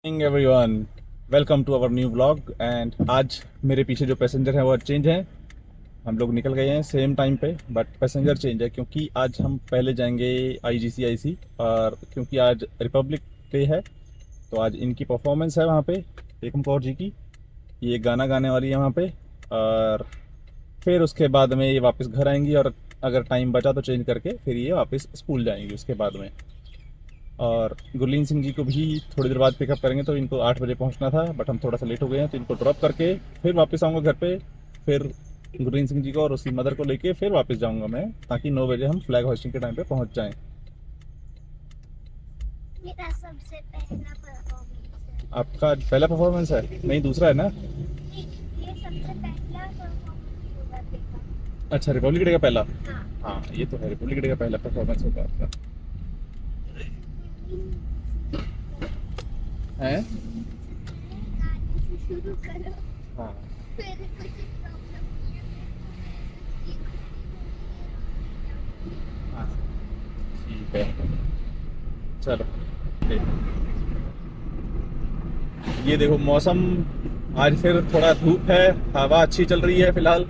Morning everyone, welcome to our new blog. And आज मेरे पीछे जो पैसेंजर हैं वो चेंज हैं। हम लोग निकल गए हैं सेम टाइम पे, बट पैसेंजर चेंज है क्योंकि आज हम पहले जाएंगे आईजीसीआईसी। और क्योंकि आज रिपब्लिक डे है तो आज इनकी परफॉर्मेंस है वहाँ पे, एकम कौर जी की। ये गाना गाने वाली है वहाँ पे। और फिर उसके बाद में ये वापस घर आएंगी और अगर टाइम बचा तो चेंज करके फिर ये वापस स्कूल जाएंगी उसके बाद में। और गुरलीन सिंह जी को भी थोड़ी देर बाद पिकअप करेंगे, तो इनको 8 बजे पहुंचना था बट हम थोड़ा सा लेट हो गए हैं, तो इनको ड्रॉप करके फिर वापस आऊँगा घर पे। फिर गुरलीन सिंह जी को और उसकी मदर को लेके फिर वापस जाऊँगा मैं, ताकि 9 बजे हम फ्लैग होस्टिंग के टाइम पे पहुँच जाएँ। मेरा सबसे पहला परफॉर्मेंस है। आपका पहला परफॉर्मेंस है? नहीं, दूसरा है ना। ये सबसे पहला परफॉर्मेंस होगा बेटा। अच्छा, रिपब्लिक डे का पहला। हाँ। हाँ, ये तो है, रिपब्लिक डे का पहला परफॉर्मेंस होगा आपका है। गाने से शुरू करो। हाँ, फिर कुछ प्रॉब्लम हाँ, ठीक है, चलो। ये देखो मौसम, आज फिर थोड़ा धूप है, हवा अच्छी चल रही है फिलहाल,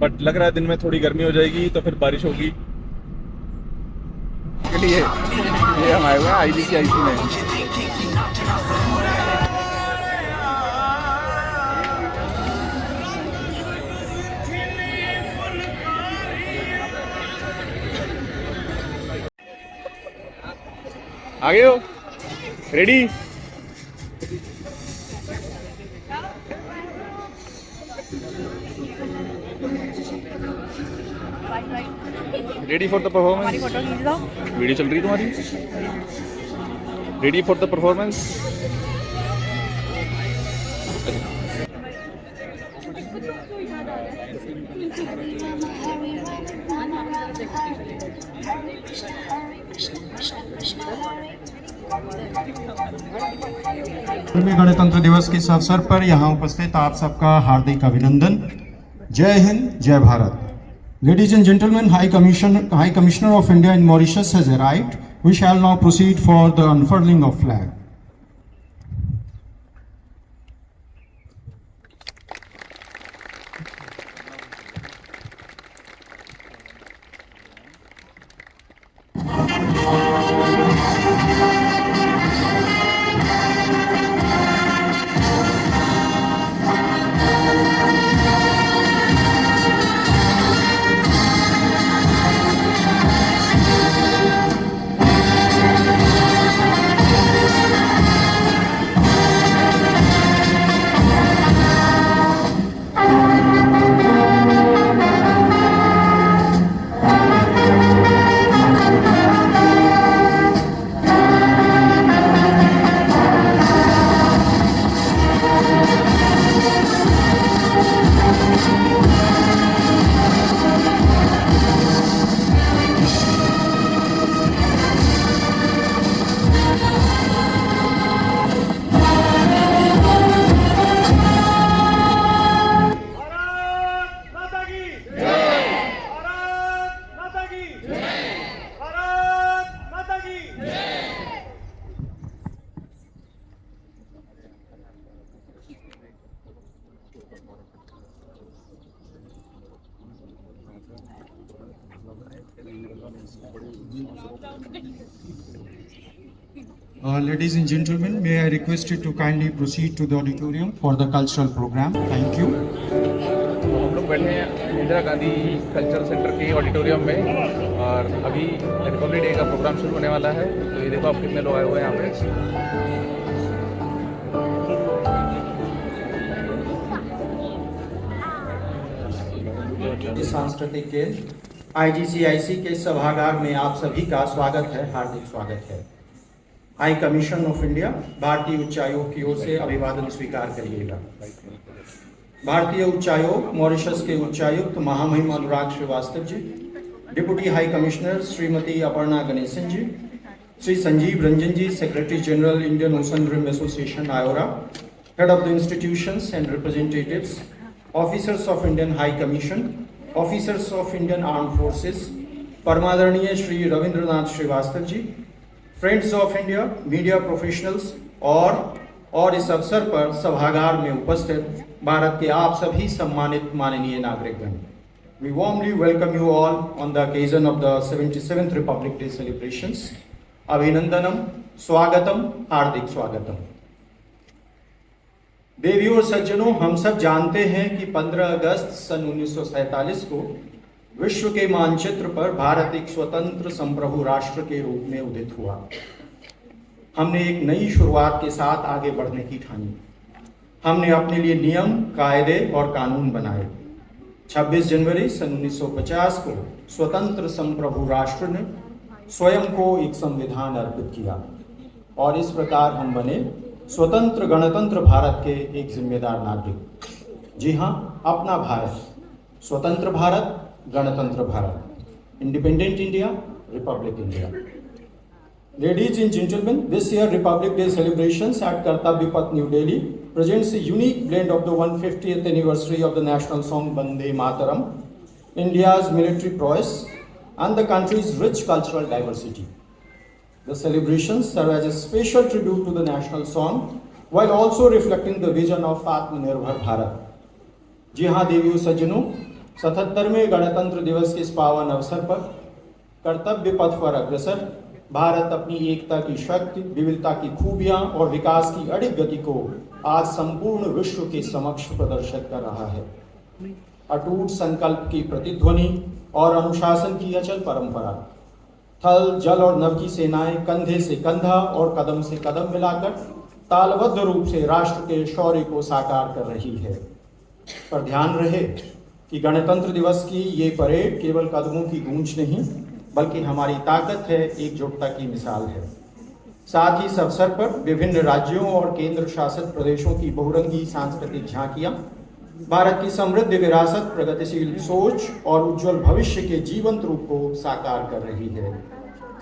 बट लग रहा है दिन में थोड़ी गर्मी हो जाएगी तो फिर बारिश होगी। चलिए, ये हम आए हुए हैं आईजीसीआईसी में। आ गए हो? Ready? Ready for the performance? Video चल रही है तुम्हारी? Ready for the performance? गणतंत्र दिवस के इस अवसर पर यहाँ उपस्थित आप सबका हार्दिक अभिनंदन। जय हिंद, जय Bharat. Ladies and gentlemen, High Commissioner of India in Mauritius has arrived. We shall now proceed for the unfurling of flag. Ladies and gentlemen, may I request you to kindly proceed to the auditorium for the cultural program. Thank you. तो हम लोग बैठे हैं Indira Gandhi cultural centre के auditorium में और अभी Republic day का प्रोग्राम शुरू होने वाला है। तो ये देखो आप कितने लोग आए हुए हैं यहाँ पे। सांस्कृतिक केंद्र आईजीसीआईसी के सभागार में आप सभी का स्वागत है, हार्दिक स्वागत है। हाई कमीशन ऑफ इंडिया, भारतीय उच्चायोग की ओर से अभिवादन स्वीकार करिएगा। भारतीय उच्चायोग मॉरिशस के उच्चायुक्त महामहिम Anurag Srivastava ji, deputy high commissioner Shrimati Aparna Ganesan ji, Shri Sanjeev Ranjan ji, secretary general Indian Ocean Rim Association IORA, head of the institutions and representatives, officers of Indian high commission, officers of Indian armed forces, परमादरणीय Shri Ravindranath Srivastava ji, friends of India, media professionals और इस अवसर पर सभागार में उपस्थित भारत के आप सभी सम्मानित माननीय नागरिकगण, we warmly welcome you all on the occasion of the 77th Republic Day celebrations. अभिनंदनम, स्वागतम, हार्दिक स्वागतम। देवियों और सज्जनों, हम सब जानते हैं कि 15 अगस्त सन 1947 को विश्व के मानचित्र पर भारत एक स्वतंत्र संप्रभु राष्ट्र के रूप में उदित हुआ। हमने एक नई शुरुआत के साथ आगे बढ़ने की ठानी। हमने अपने लिए नियम, कायदे और कानून बनाए। 26 जनवरी सन 1950 को स्वतंत्र संप्रभु राष्ट्र ने स्वयं को एक संविधान अर्पित किया और इस प्रकार हम बने स्वतंत्र गणतंत्र भारत के एक जिम्मेदार नागरिक। जी हाँ, अपना भारत, स्वतंत्र भारत, गणतंत्र Bharat, independent India, Republic India. Ladies and gentlemen, this year Republic Day celebrations at Kartavya Path, New Delhi presents a unique blend of the 150th anniversary of the national song Vande Mataram, India's military prowess, and the country's rich cultural diversity. The celebrations serve as a special tribute to the national song while also reflecting the vision of Atmanirbhar Bharat. जी हाँ देवियों सज्जनों, 77वें गणतंत्र दिवस के इस पावन अवसर पर कर्तव्य पथ पर अग्रसर भारत अपनी एकता की शक्ति, विविधता की खूबियां और विकास की अडिग गति को आज संपूर्ण विश्व के समक्ष प्रदर्शित कर रहा है। अटूट संकल्प की प्रतिध्वनि और अनुशासन की अचल परंपरा, थल, जल और नभ की सेनाएं कंधे से कंधा और कदम से कदम मिलाकर तालबद्ध रूप से राष्ट्र के शौर्य को साकार कर रही है। पर ध्यान रहे कि गणतंत्र दिवस की ये परेड केवल कदमों की गूंज नहीं, बल्कि हमारी ताकत है, एकजुटता की मिसाल है। साथ ही इस अवसर पर विभिन्न राज्यों और केंद्र शासित प्रदेशों की बहुरंगी सांस्कृतिक झांकियां भारत की समृद्ध विरासत, प्रगतिशील सोच और उज्जवल भविष्य के जीवंत रूप को साकार कर रही है।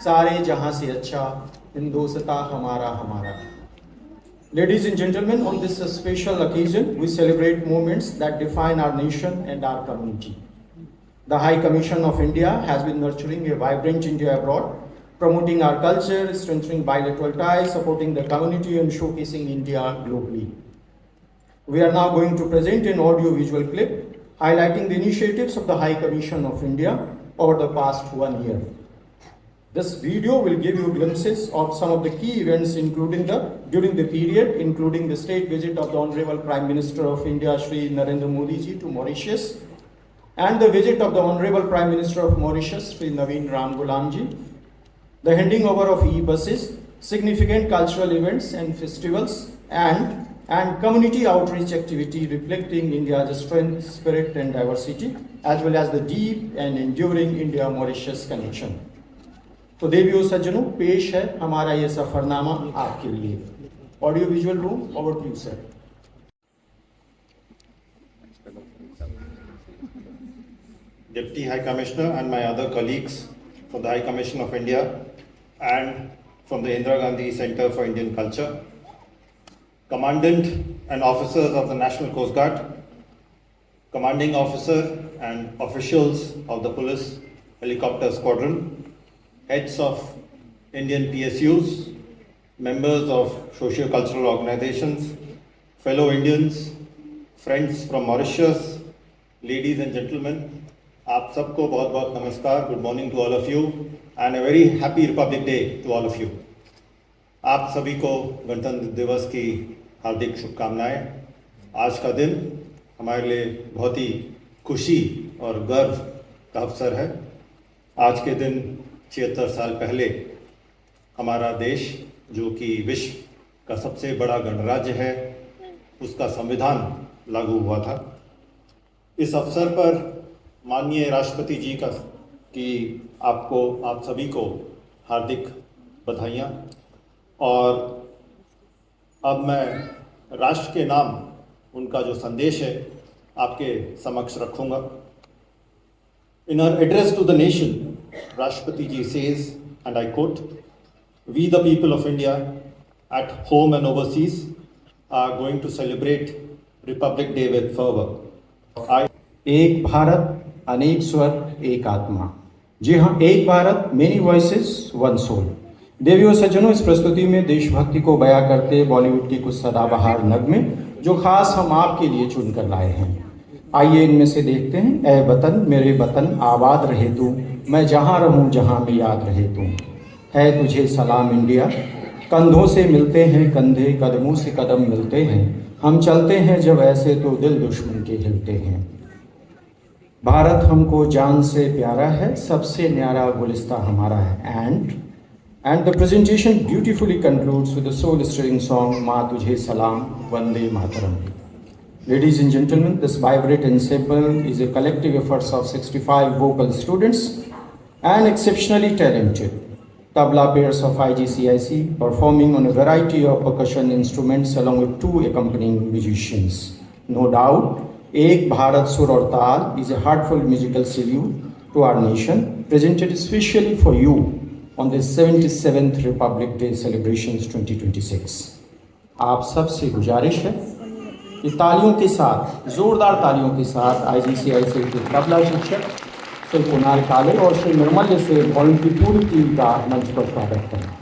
सारे जहां से अच्छा हिंदोस्ता हमारा हमारा। Ladies and gentlemen, on this special occasion, we celebrate moments that define our nation and our community. The High Commission of India has been nurturing a vibrant India abroad, promoting our culture, strengthening bilateral ties, supporting the community and showcasing India globally. We are now going to present an audio-visual clip highlighting the initiatives of the High Commission of India over the past 1 year. This video will give you glimpses of some of the key events during the period, including the state visit of the Honorable Prime Minister of India, Shri Narendra Modi ji, to Mauritius, and the visit of the Honorable Prime Minister of Mauritius, Shri Naveen Ramgoolam ji, the handing over of e-buses, significant cultural events and festivals, and community outreach activity reflecting India's strength, spirit and diversity, as well as the deep and enduring India-Mauritius connection. तो देवियों सज्जनों, पेश है हमारा ये सफरनामा आपके लिए। Audio visual room, over to you sir. Deputy High Commissioner and my other colleagues from the High Commission of India and from the Indira Gandhi Center for Indian Culture, Commandant and officers of the National Coast Guard, Commanding Officer and officials of the Police Helicopter Squadron, heads of Indian PSUs, members of socio-cultural organizations, fellow Indians, friends from Mauritius, ladies and gentlemen, आप सबको बहुत बहुत नमस्कार, good morning to all of you and a very happy Republic Day to all of you. आप सभी को गणतंत्र दिवस की हार्दिक शुभकामनाएं। आज का दिन हमारे लिए बहुत ही खुशी और गर्व का अवसर है। आज के दिन 76 साल पहले हमारा देश, जो कि विश्व का सबसे बड़ा गणराज्य है, उसका संविधान लागू हुआ था। इस अवसर पर माननीय राष्ट्रपति जी आप सभी को हार्दिक बधाइयाँ। और अब मैं राष्ट्र के नाम उनका जो संदेश है आपके समक्ष रखूँगा। In her address to the nation, Rashtrapati ji says, and I quote, "We the people of India at home and overseas are going to celebrate Republic Day with fervor." एक भारत, अनेक स्वर, एक आत्मा। जी हाँ, एक Bharat, many voices, one soul. देवियों सज्जनों, इस प्रस्तुति में देशभक्ति को बयां करते बॉलीवुड के कुछ सदाबहार नगमे जो खास हम आपके लिए चुनकर लाए हैं। आइए इनमें से देखते हैं। ऐ वतन मेरे वतन आबाद रहे तू, मैं जहाँ रहूँ जहाँ में याद रहे तू, है तुझे सलाम इंडिया। कंधों से मिलते हैं कंधे, कदमों से कदम मिलते हैं, हम चलते हैं जब ऐसे तो दिल दुश्मन के हिलते हैं। भारत हमको जान से प्यारा है, सबसे न्यारा गुलिस्ता हमारा है। And the presentation beautifully concludes with a soul-stirring song, "माँ तुझे सलाम, Vande Mataram." Ladies and gentlemen, this vibrant ensemble is a collective effort of 65 vocal students and exceptionally talented tabla players of IGCIC performing on a variety of percussion instruments along with 2 accompanying musicians. No doubt, Ek Bharat Sur Aur Taal is a heartfelt musical salute to our nation, presented especially for you on the 77th Republic Day celebrations 2026. आप सबसे गुजारिश है कि तालियों के साथ, जोरदार तालियों के साथ IGCIC के तबला शिक्षक श्री कुणाल काले और श्री निर्मल्य से भवन की पूरी टीम का मंच पर स्वागत करें।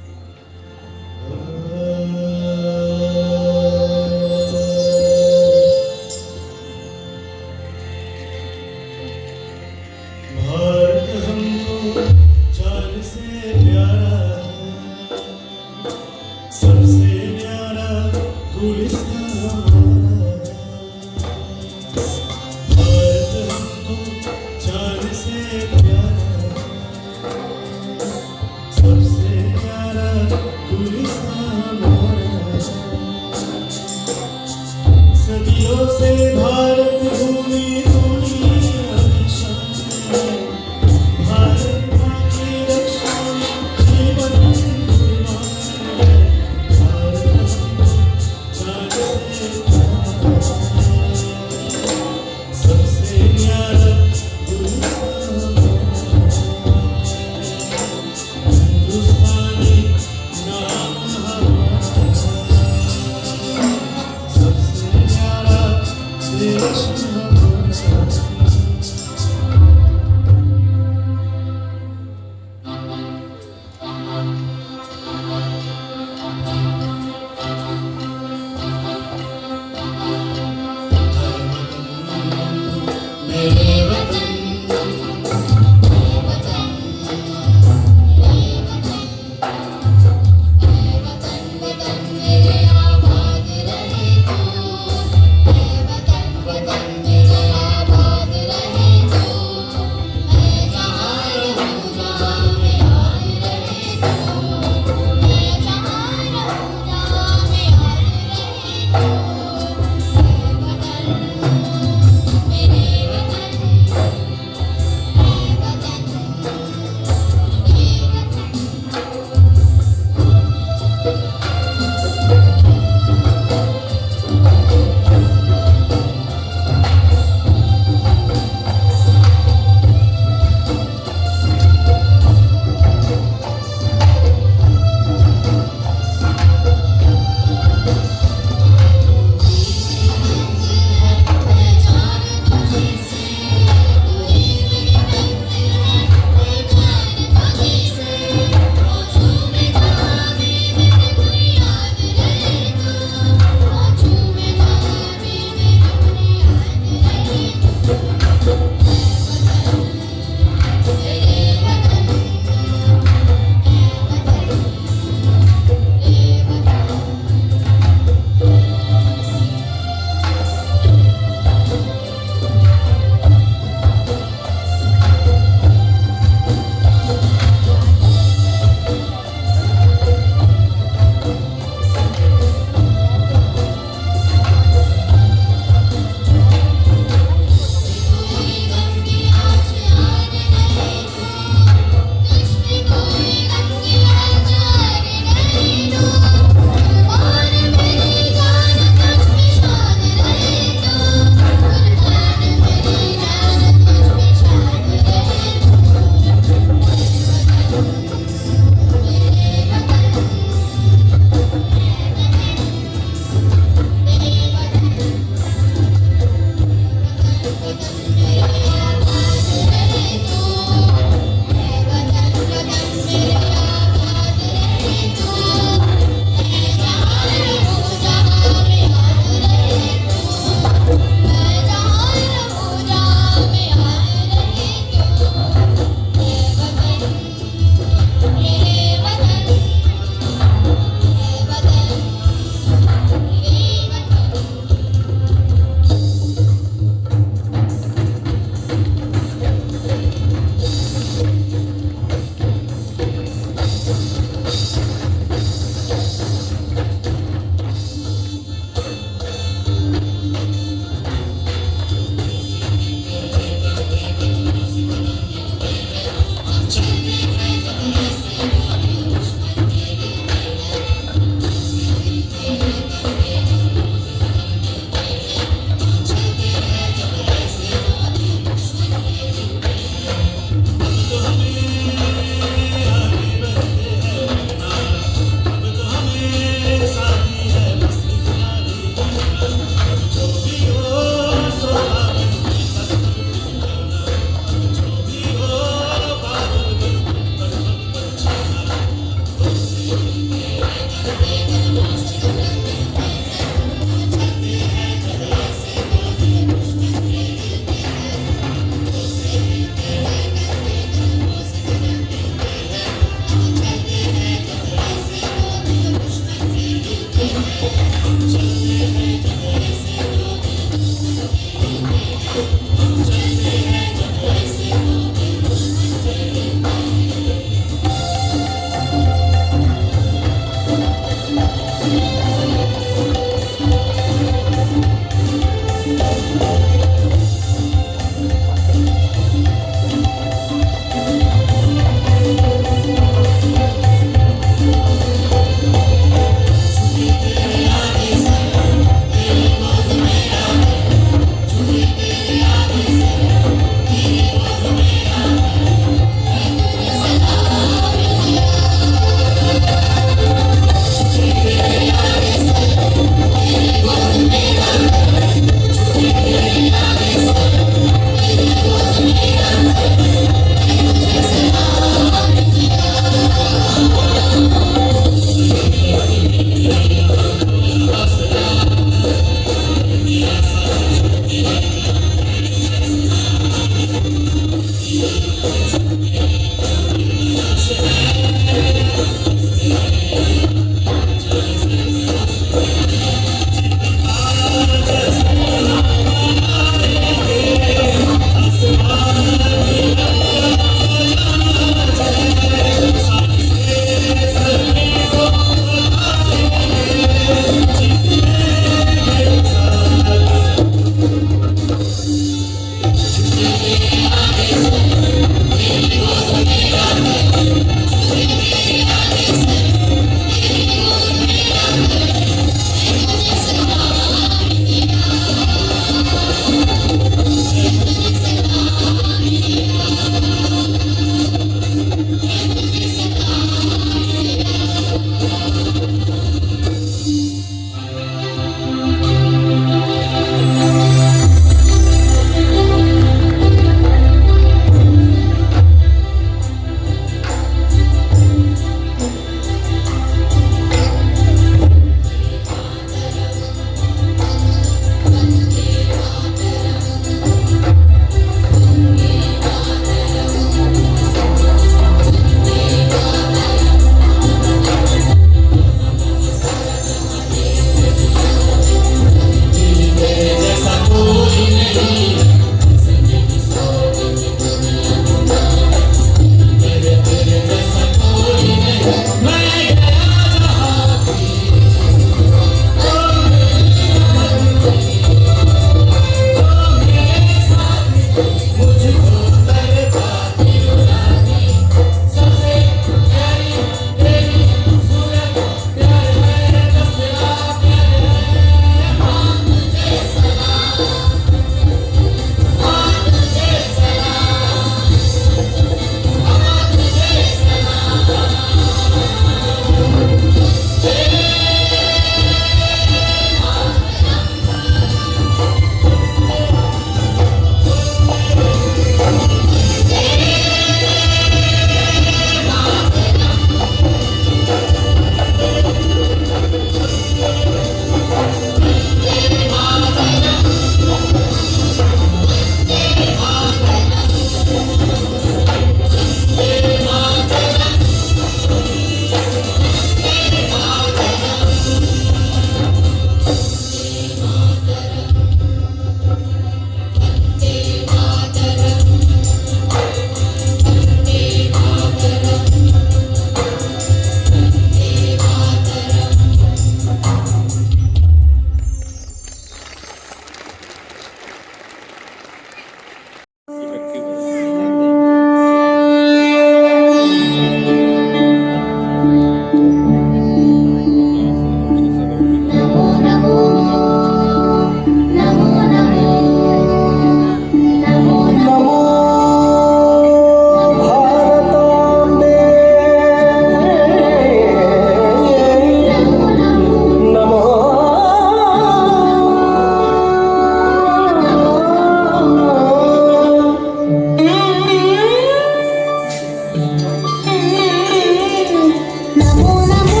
नमो नमो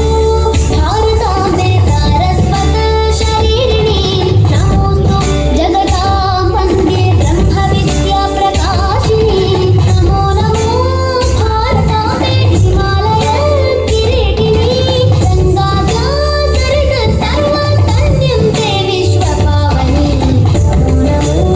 भारताम्बे सारस्वत शरीरिणी नमोस्तु जगतां वन्दे ब्रह्म विद्या प्रकाशिनी नमो नमो भारताम्बे हिमालय किरीटिनी गंगा सरग सर्वतन्यं ते विश्वपावनी नमो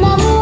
नमो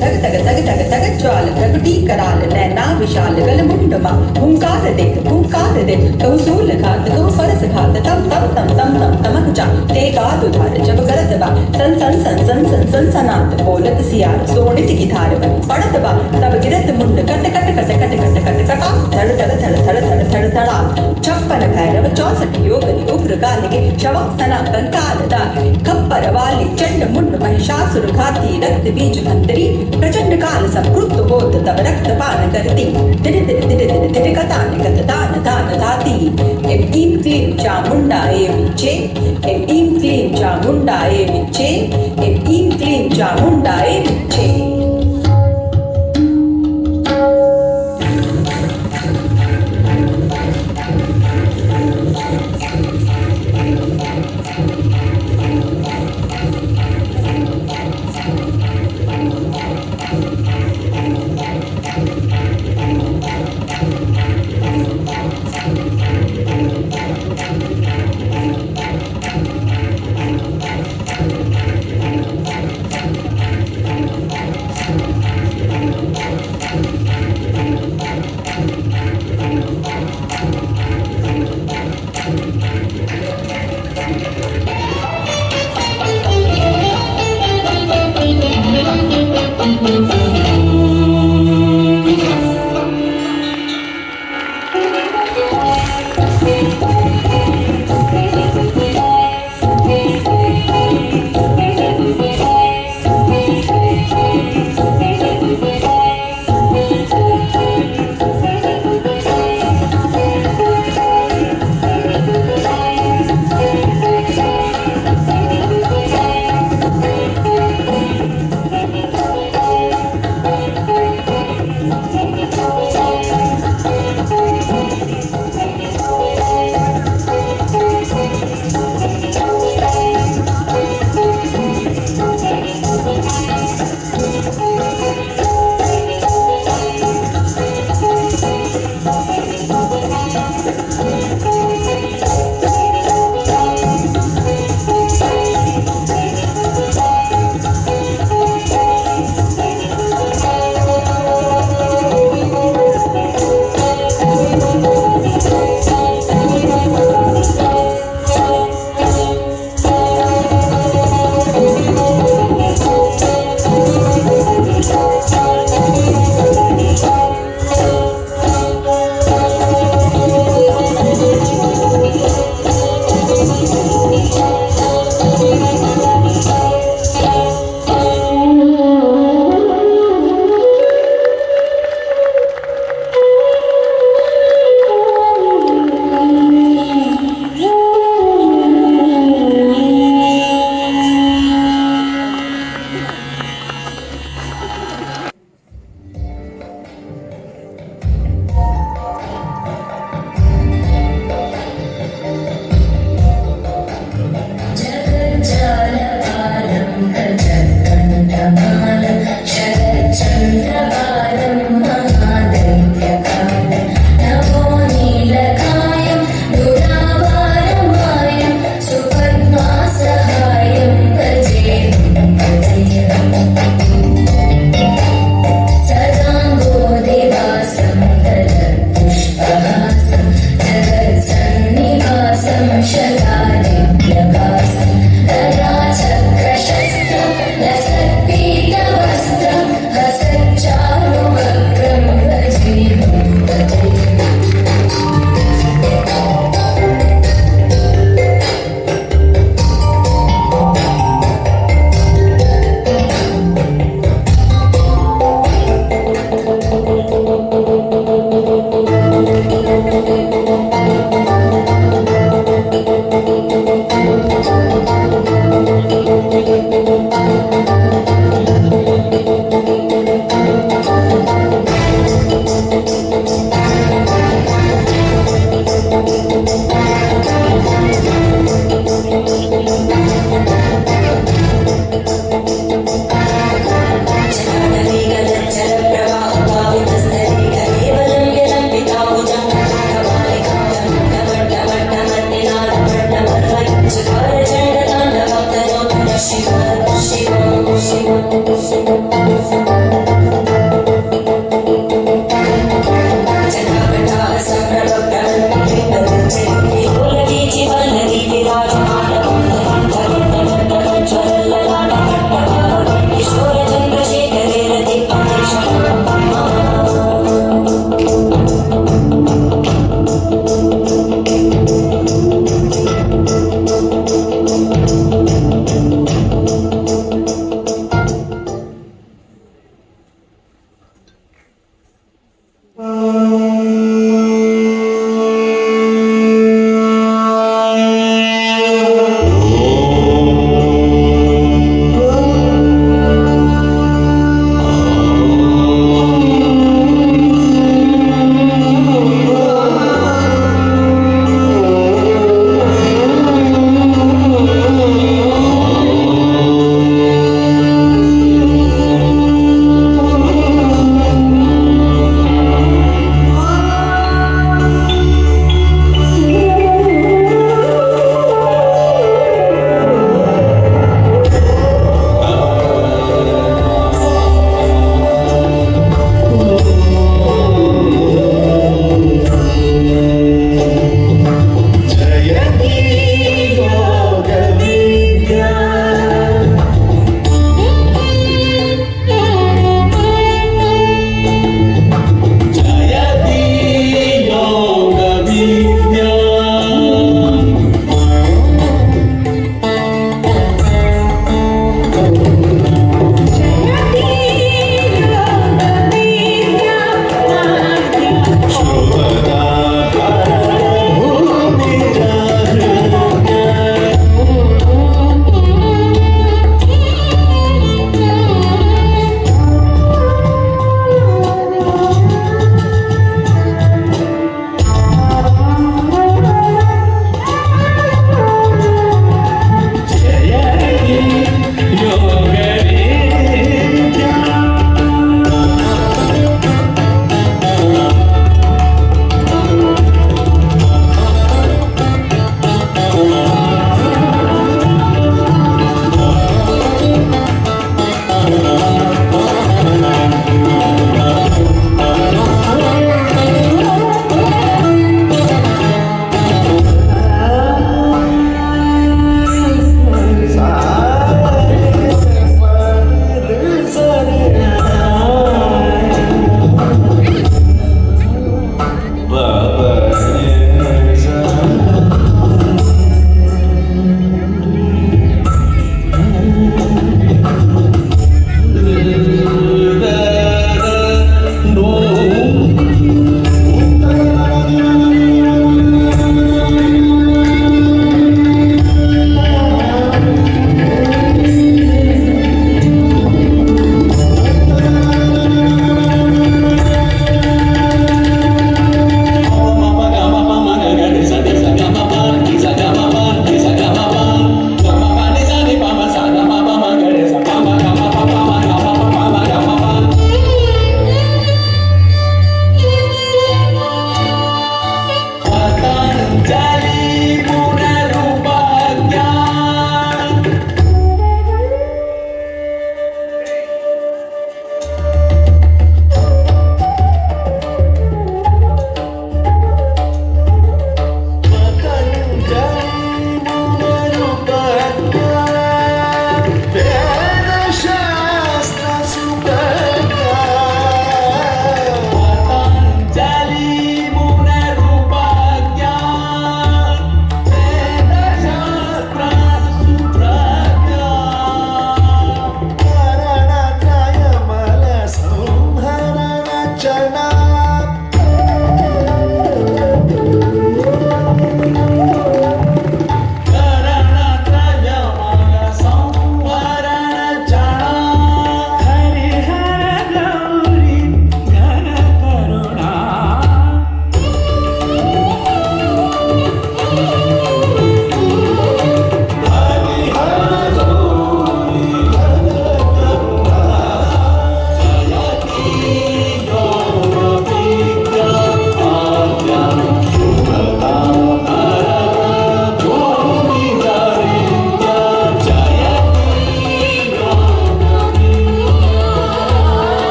तग तग तग तग तग ज्वाल प्रगटी कराल नैना विशाल गल मुंडमा हुंकार दे कौशूल घात कौ फरस घात तम तम तम तम तम तमक जा ते गात उधार जब गरत बा सन सन सन सन सन सन सनात बोलत सियार सोनित की धार बन पड़त बा तब गिरत मुंड cut cut cut cut cut cut कटा धड़ धड़ धड़ धड़ धड़ धड़ धड़ा छप्पन भैरव 64 योगनी उग्र कालिके शवासना कंकाल दागे खप्पर वाली चंड मुंड महिषासुर घाती रक्त बीज धंतरी प्रचंड काल संकृत होत तब रक्त पान करती तिर तिर तिर तिर तिर कतान कत दान दान दाती एम ईम क्लीम चामुंडा ए विचे एम ईम क्लीम चामुंडा ए विचे एम ईम क्लीम चामुंडा ए विचे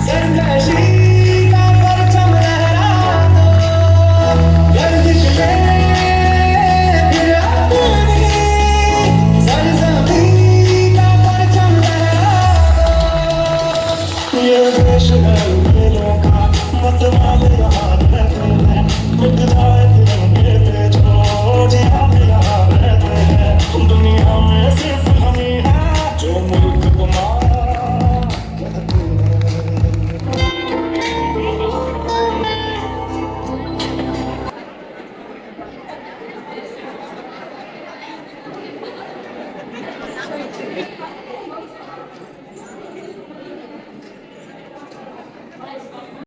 सरकशी का परचम लहरा दो, गर्दिश में फिर अपनी सरजमीं का परचम लहरा दो। ये देश है मेलों का मतवाले यहाँ रहते हैं, मिट जाए तिरंगे पे जो जिया भी यहाँ रहते हैं। दुनिया में सिर्फ हम ही हैं जो मुल्क तुम्हारा कहते हैं।